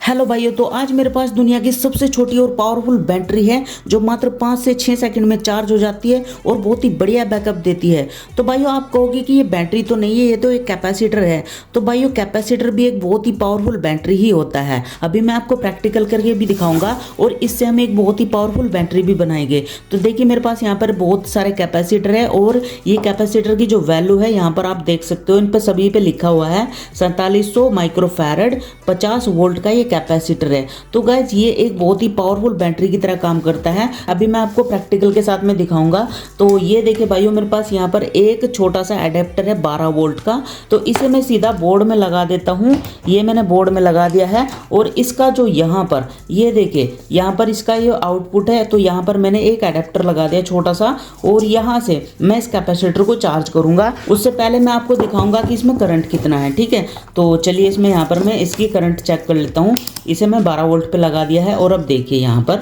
Hello भाइयों, तो आज मेरे पास दुनिया की सबसे छोटी और पावरफुल बैटरी है जो मात्र 5 से 6 सेकंड में चार्ज हो जाती है और बहुत ही बढ़िया बैकअप देती है। तो भाइयों आप कहोगे कि ये बैटरी तो नहीं है, ये तो एक कैपेसिटर है। तो भाइयों कैपेसिटर भी एक बहुत ही पावरफुल बैटरी ही होता है। अभी मैं आपको प्रैक्टिकल करके भी दिखाऊंगा और इससे हम एक बहुत ही पावरफुल बैटरी भी बनाएंगे। तो देखिए मेरे पास यहाँ पर बहुत सारे कैपेसिटर है और ये कैपेसिटर की जो वैल्यू है यहाँ पर आप देख सकते हो, इन पर सभी पे लिखा हुआ है 4700 माइक्रोफैरड 50 वोल्ट का ये कैपेसिटर है। तो गाइज ये एक बहुत ही पावरफुल बैटरी की तरह काम करता है। अभी मैं आपको प्रैक्टिकल के साथ में दिखाऊंगा। तो ये देखिए भाइयों, मेरे पास यहाँ पर एक छोटा सा एडेप्टर है 12 वोल्ट का। तो इसे मैं सीधा बोर्ड में लगा देता हूँ। ये मैंने बोर्ड में लगा दिया है और इसका जो यहाँ पर ये देखिए यहाँ पर इसका ये आउटपुट है। तो यहाँ पर मैंने एक एडेप्टर लगा दिया छोटा सा और यहाँ से मैं इस कैपेसिटर को चार्ज करूंगा। उससे पहले मैं आपको दिखाऊंगा कि इसमें करंट कितना है। ठीक है, तो चलिए इसमें यहाँ पर मैं इसकी करंट चेक कर लेता हूँ। इसे मैं 12 वोल्ट पे लगा दिया है और अब देखिए यहाँ पर,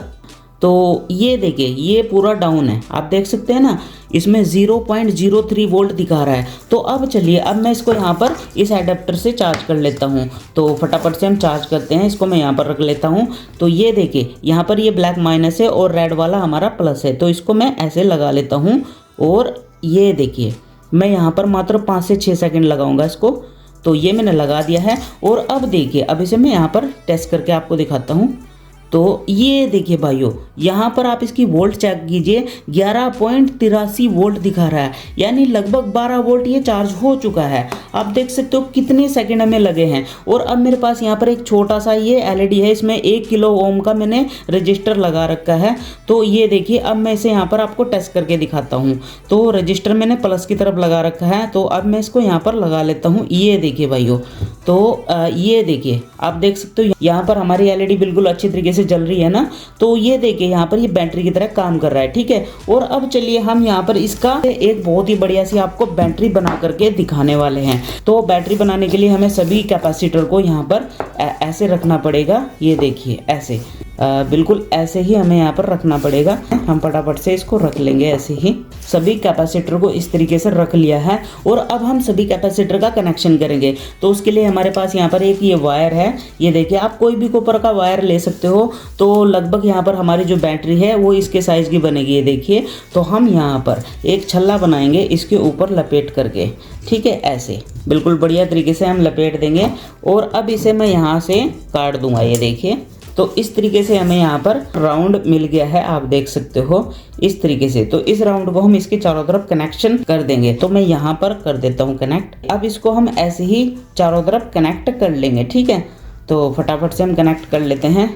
तो ये देखिए ये पूरा डाउन है, आप देख सकते हैं ना, इसमें 0.03 वोल्ट दिखा रहा है। तो अब चलिए अब मैं इसको यहाँ पर इस एडेप्टर से चार्ज कर लेता हूँ। तो फटाफट से हम चार्ज करते हैं। इसको मैं यहाँ पर रख लेता हूँ। तो ये देखिए यहाँ पर ये ब्लैक माइनस है और रेड वाला हमारा प्लस है। तो इसको मैं ऐसे लगा लेता हूँ और ये देखिए मैं यहाँ पर मात्र 5 से 6 सेकंड लगाऊंगा इसको। तो ये मैंने लगा दिया है और अब देखिए अब इसे मैं यहाँ पर टेस्ट करके आपको दिखाता हूँ। तो ये देखिए भाइयों यहाँ पर आप इसकी वोल्ट चेक कीजिए, 11.83 वोल्ट दिखा रहा है, यानी लगभग 12 वोल्ट ये चार्ज हो चुका है। आप देख सकते हो कितने सेकंड में लगे हैं। और अब मेरे पास यहाँ पर एक छोटा सा ये एलईडी है, इसमें 1 किलो ओम का मैंने रजिस्टर लगा रखा है। तो ये देखिए अब मैं इसे यहाँ पर आपको टेस्ट करके दिखाता हूँ। तो रजिस्टर मैंने प्लस की तरफ लगा रखा है। तो अब मैं इसको यहाँ पर लगा लेता हूँ। ये देखिए भाइयों, तो ये देखिए आप देख सकते हो यहाँ पर हमारी एलईडी बिल्कुल अच्छी तरीके से जल रही है ना। तो ये देखिए यहाँ पर ये बैटरी की तरह काम कर रहा है। ठीक है, और अब चलिए हम यहाँ पर इसका एक बहुत ही बढ़िया सी आपको बैटरी बना करके दिखाने वाले हैं। तो बैटरी बनाने के लिए हमें सभी कैपेसिटर को यहाँ पर ऐसे रखना पड़ेगा। ये देखिए ऐसे बिल्कुल ऐसे ही हमें यहाँ पर रखना पड़ेगा। हम फटाफट से इसको रख लेंगे ऐसे ही। सभी कैपेसिटर को इस तरीके से रख लिया है और अब हम सभी कैपेसिटर का कनेक्शन करेंगे। तो उसके लिए हमारे पास यहाँ पर एक ये वायर है। ये देखिए आप कोई भी कॉपर का वायर ले सकते हो। तो लगभग यहाँ पर हमारी जो बैटरी है वो इसके साइज की बनेगी। ये देखिए, तो हम यहाँ पर एक छल्ला बनाएंगे इसके ऊपर लपेट करके। ठीक है, ऐसे बिल्कुल बढ़िया तरीके से हम लपेट देंगे और अब इसे मैं यहाँ से काट दूंगा। ये देखिए, तो इस तरीके से हमें यहाँ पर राउंड मिल गया है, आप देख सकते हो इस तरीके से। तो इस राउंड को हम इसके चारों तरफ कनेक्शन कर देंगे। तो मैं यहाँ पर कर देता हूँ कनेक्ट। अब इसको हम ऐसे ही चारों तरफ कनेक्ट कर लेंगे। ठीक है, तो फटाफट से हम कनेक्ट कर लेते हैं।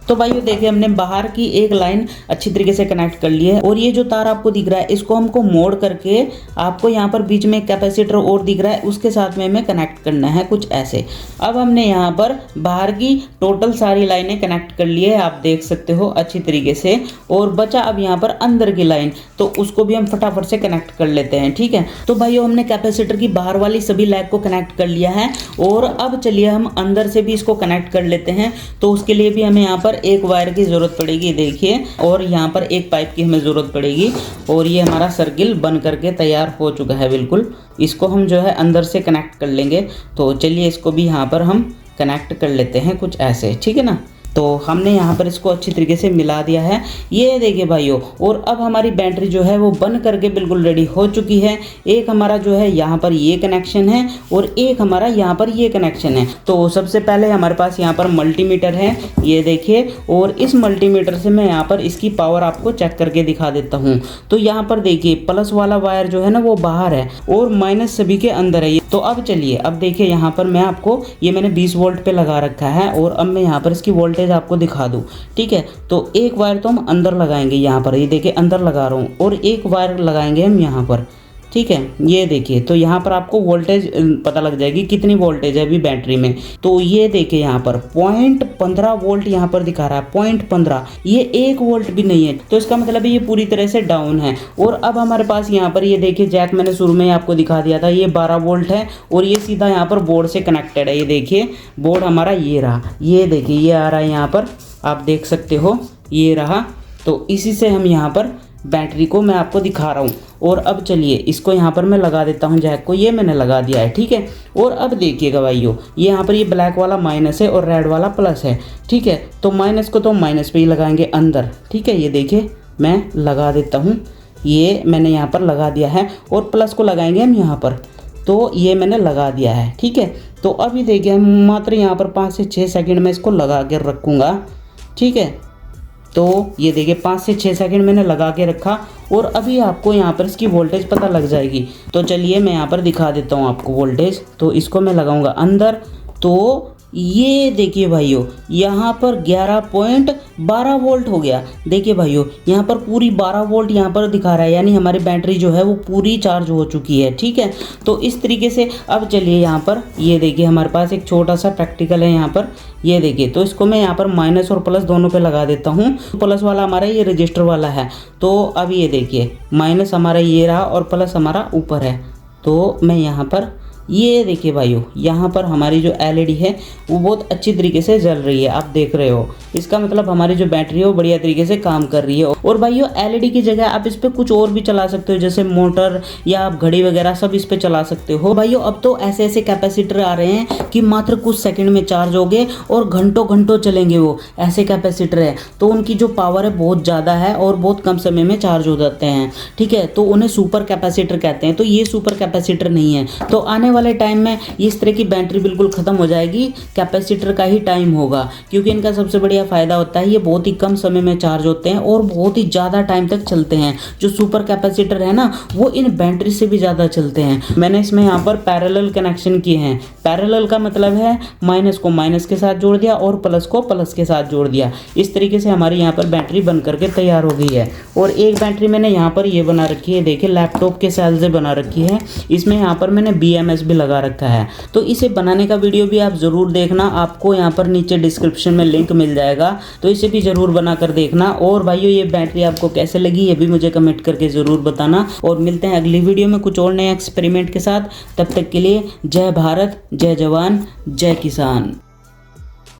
तो भाइयों देखिए हमने बाहर की एक लाइन अच्छी तरीके से कनेक्ट कर ली है और ये जो तार आपको दिख रहा है इसको हमको मोड़ करके आपको यहाँ पर बीच में कैपेसिटर और दिख रहा है उसके साथ में हमें कनेक्ट करना है कुछ ऐसे। अब हमने यहाँ पर बाहर की टोटल सारी लाइनें कनेक्ट कर ली है, आप देख सकते हो अच्छी तरीके से। और बचा अब यहाँ पर अंदर की लाइन, तो उसको भी हम फटाफट से कनेक्ट कर लेते हैं। ठीक है, तो भाइयों हमने कैपेसिटर की बाहर वाली सभी लैग को कनेक्ट कर लिया है और अब चलिए हम अंदर से भी इसको कनेक्ट कर लेते हैं। तो उसके लिए भी हमें यहाँ पर एक वायर की जरूरत पड़ेगी देखिए, और यहाँ पर एक पाइप की हमें जरूरत पड़ेगी। और ये हमारा सर्किल बन करके तैयार हो चुका है बिल्कुल। इसको हम जो है अंदर से कनेक्ट कर लेंगे। तो चलिए इसको भी यहाँ पर हम कनेक्ट कर लेते हैं कुछ ऐसे। ठीक है ना, तो हमने यहाँ पर इसको अच्छी तरीके से मिला दिया है। ये देखिए भाइयों, और अब हमारी बैटरी जो है वो बन करके बिल्कुल रेडी हो चुकी है। एक हमारा जो है यहाँ पर ये कनेक्शन है और एक हमारा यहाँ पर ये कनेक्शन है। तो सबसे पहले हमारे पास यहाँ पर मल्टीमीटर है, ये देखिए, और इस मल्टीमीटर से मैं यहाँ पर इसकी पावर आपको चेक करके दिखा देता हूँ। तो यहाँ पर देखिए प्लस वाला वायर जो है ना वो बाहर है और माइनस सभी के अंदर है। तो अब चलिए अब देखिए यहाँ पर मैं आपको ये मैंने 20 वोल्ट पे लगा रखा है और अब मैं यहाँ पर इसकी वोल्टेज आपको दिखा दूं। ठीक है, तो एक वायर तो हम अंदर लगाएंगे यहाँ पर, ये देखिए अंदर लगा रहा हूँ, और एक वायर लगाएंगे हम यहाँ पर। ठीक है, ये देखिए, तो यहाँ पर आपको वोल्टेज पता लग जाएगी कितनी वोल्टेज है अभी बैटरी में। तो ये देखिए यहाँ पर 0.15 वोल्ट यहाँ पर दिखा रहा है, 0.15, ये 1 वोल्ट भी नहीं है। तो इसका मतलब है ये पूरी तरह से डाउन है। और अब हमारे पास यहाँ पर ये देखिए जैक मैंने शुरू में आपको दिखा दिया था, ये 12 वोल्ट है और ये सीधा यहाँ पर बोर्ड से कनेक्टेड है। ये देखिए बोर्ड हमारा ये रहा, ये देखिए ये आ रहा है यहाँ पर, आप देख सकते हो ये रहा। तो इसी से हम यहाँ पर बैटरी को मैं आपको दिखा रहा हूँ। और अब चलिए इसको यहाँ पर मैं लगा देता हूँ जैक को, ये मैंने लगा दिया है, ठीक है। और अब देखिएगा भाइयों, ये यहाँ पर ये ब्लैक वाला माइनस है और रेड वाला प्लस है, ठीक है। तो माइनस को तो माइनस पे ही लगाएंगे अंदर, ठीक है। ये देखिए मैं लगा देता हूँ, ये मैंने यहाँ पर लगा दिया है। और प्लस को लगाएंगे हम यहाँ पर, तो ये मैंने लगा दिया है, ठीक है। तो अभी देखिए हम मात्र यहाँ पर 5 से 6 सेकंड में इसको लगा के रखूँगा, ठीक है। तो ये देखिए 5 से 6 सेकंड मैंने लगा के रखा और अभी आपको यहाँ पर इसकी वोल्टेज पता लग जाएगी। तो चलिए मैं यहाँ पर दिखा देता हूँ आपको वोल्टेज। तो इसको मैं लगाऊंगा अंदर, तो ये देखिए भाइयों यहाँ पर 11.12 वोल्ट हो गया। देखिए भाइयों यहाँ पर पूरी 12 वोल्ट यहाँ पर दिखा रहा है, यानी हमारी बैटरी जो है वो पूरी चार्ज हो चुकी है, ठीक है। तो इस तरीके से अब चलिए यहाँ पर ये देखिए हमारे पास एक छोटा सा प्रैक्टिकल है यहाँ पर, ये देखिए। तो इसको मैं यहाँ पर माइनस और प्लस दोनों पे लगा देता हूँ। प्लस वाला हमारा ये रजिस्टर वाला है, तो अब ये देखिए माइनस हमारा ये रहा और प्लस हमारा ऊपर है। तो मैं यहाँ पर ये देखिए भाइयों यहाँ पर हमारी जो एलईडी है वो बहुत अच्छी तरीके से जल रही है, आप देख रहे हो। इसका मतलब हमारी जो बैटरी है वो बढ़िया तरीके से काम कर रही है। और भाइयों एलईडी की जगह आप इस पर कुछ और भी चला सकते हो, जैसे मोटर या आप घड़ी वगैरह सब इस पर चला सकते हो। भाइयों अब तो ऐसे ऐसे कैपेसिटर आ रहे हैं कि मात्र कुछ सेकंड में चार्ज हो गए और घंटों घंटों चलेंगे, वो ऐसे कैपेसिटर है। तो उनकी जो पावर है बहुत ज़्यादा है और बहुत कम समय में चार्ज हो जाते हैं, ठीक है। तो उन्हें सुपर कैपेसिटर कहते हैं। तो ये सुपर कैपेसिटर नहीं है। तो आने वाले टाइम में इस तरह की बैटरी बिल्कुल ख़त्म हो जाएगी, कैपेसिटर का ही टाइम होगा। क्योंकि इनका सबसे बढ़िया फ़ायदा होता है ये बहुत ही कम समय में चार्ज होते हैं और बहुत ही ज़्यादा टाइम तक चलते हैं। जो सुपर कैपेसिटर है ना वो इन बैटरी से भी ज़्यादा चलते हैं। मैंने इसमें यहाँ पर पैरेलल कनेक्शन किए हैं। पैरेलल का मतलब है माइनस को माइनस के साथ जोड़ दिया और प्लस को प्लस के साथ जोड़ दिया। इस तरीके से हमारी यहाँ पर बैटरी बन करके तैयार हो गई है। और एक बैटरी मैंने यहाँ पर ये बना रखी है, देखिए लैपटॉप के सेल से बना रखी है। इसमें यहाँ पर मैंने BMS भी लगा रखा है। तो इसे बनाने का वीडियो भी आप ज़रूर देखना, आपको यहाँ पर नीचे डिस्क्रिप्शन में लिंक मिल जाएगा, तो इसे भी ज़रूर बना कर देखना। और भाइयों ये बैटरी आपको कैसे लगी ये भी मुझे कमेंट करके ज़रूर बताना। और मिलते हैं अगली वीडियो में कुछ और नए एक्सपेरिमेंट के साथ। तब तक के लिए जय भारत, जय जवान, जय किसान।